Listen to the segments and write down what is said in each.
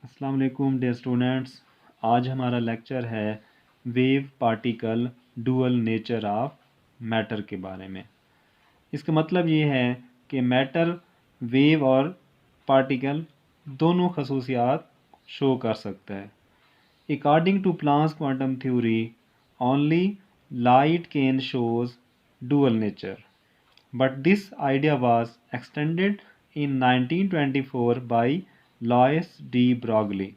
अस्सलाम वालेकुम dear students. आज हमारा लेक्चर है wave particle dual nature of matter के बारे में। इसका मतलब ये है कि मैटर वेव और पार्टिकल दोनों खसूसियात शो कर सकता है। According to Planck's quantum theory only light can shows dual nature, but this idea was extended in 1924 by Louis de Broglie.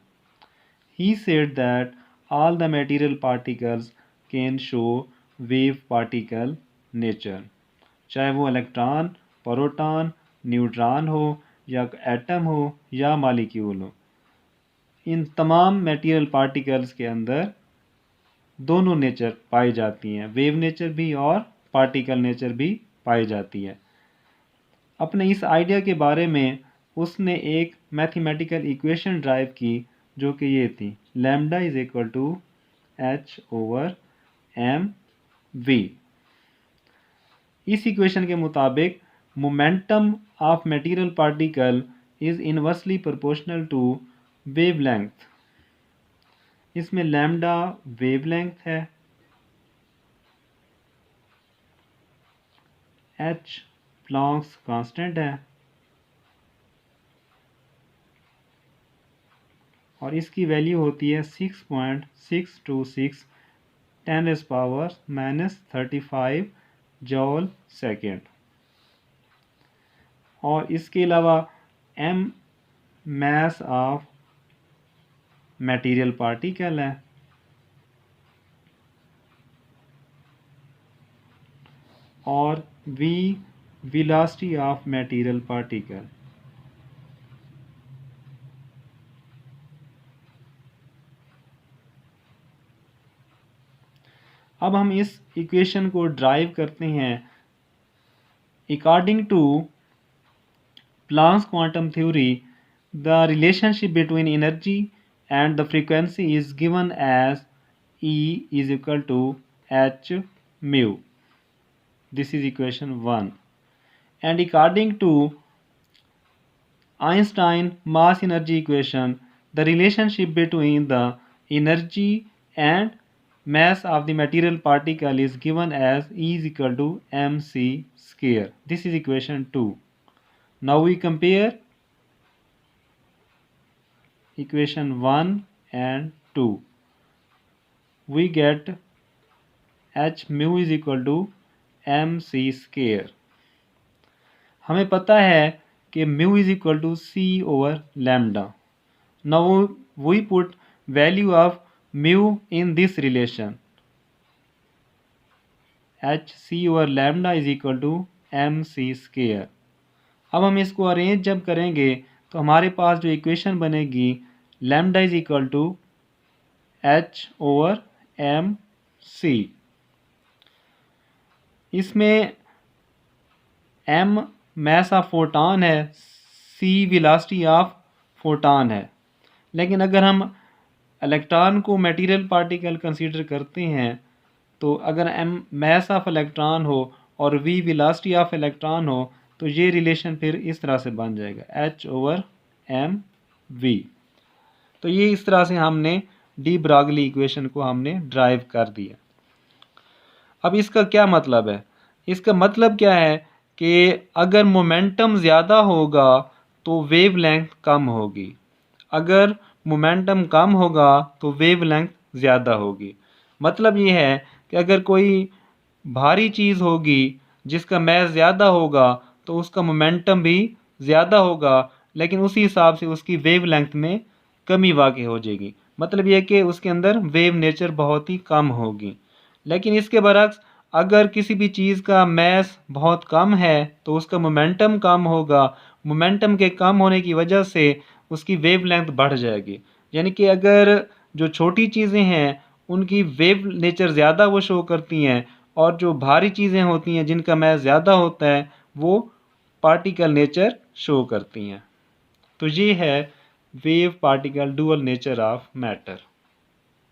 He said that all the material particles can show wave particle nature, चाहे वो electron, proton, neutron हो या atom हो या molecule हो। इन तमाम material particles के अंदर दोनों नेचर पाई जाती हैं, वेव नेचर भी और पार्टिकल नेचर भी पाई जाती है। अपने इस आइडिया के बारे में उसने एक मैथमेटिकल इक्वेशन ड्राइव की जो कि ये थी, lambda is equal to h over m v. इस इक्वेशन के मुताबिक momentum of material particle is inversely proportional to wavelength. इसमें लैम्डा वेवलेंथ है, एच प्लैंक्स कांस्टेंट है और इसकी वैल्यू होती है 6.626 10⁻⁻³ जॉल सेकेंड। और इसके अलावा m mass of material particle है और v velocity of material particle. अब हम इस इक्वेशन को ड्राइव करते हैं। According to Planck's quantum theory the relationship between energy and the frequency is given as E is equal to h mu. This is equation 1. And according to Einstein mass energy equation, the relationship between the energy and mass of the material particle is given as E is equal to mc square. This is equation 2. Now we compare equation 1 and 2. We get h mu is equal to mc square. हमें पता है कि mu is equal to c over lambda. Now we put value of mu in this relation, h c over lambda is equal to m c square. अब हम इसको arrange जब करेंगे तो हमारे पास जो इक्वेशन बनेगी, lambda is equal to h over m c. इसमें एम मास ऑफ फोटॉन है, सी वेलोसिटी ऑफ फोटॉन है। लेकिन अगर हम इलेक्ट्रॉन को मटेरियल पार्टिकल कंसीडर करते हैं तो अगर एम मास ऑफ इलेक्ट्रॉन हो और वी वेलोसिटी ऑफ इलेक्ट्रॉन हो तो ये रिलेशन फिर इस तरह से बन जाएगा, एच ओवर एम वी। तो ये इस तरह से हमने डी ब्रॉगली इक्वेशन को हमने ड्राइव कर दिया। अब इसका क्या मतलब है? इसका मतलब क्या है कि अगर मोमेंटम ज़्यादा होगा तो वेवलेंथ कम होगी, अगर मोमेंटम कम होगा तो वेवलेंथ ज़्यादा होगी। मतलब ये है कि अगर कोई भारी चीज़ होगी जिसका मास ज़्यादा होगा तो उसका मोमेंटम भी ज़्यादा होगा, लेकिन उसी हिसाब से उसकी वेवलेंथ में कमी वाक़ई हो जाएगी। मतलब ये कि उसके अंदर वेव नेचर बहुत ही कम होगी। लेकिन इसके बरक्स अगर किसी भी चीज़ का मास बहुत कम है तो उसका मोमेंटम कम होगा, मोमेंटम के कम होने की वजह से उसकी वेवलेंथ बढ़ जाएगी। यानी कि अगर जो छोटी चीज़ें हैं उनकी वेव नेचर ज़्यादा वो शो करती हैं और जो भारी चीज़ें होती हैं जिनका मास ज़्यादा होता है वो पार्टिकल नेचर शो करती हैं। तो ये है wave particle dual nature of matter.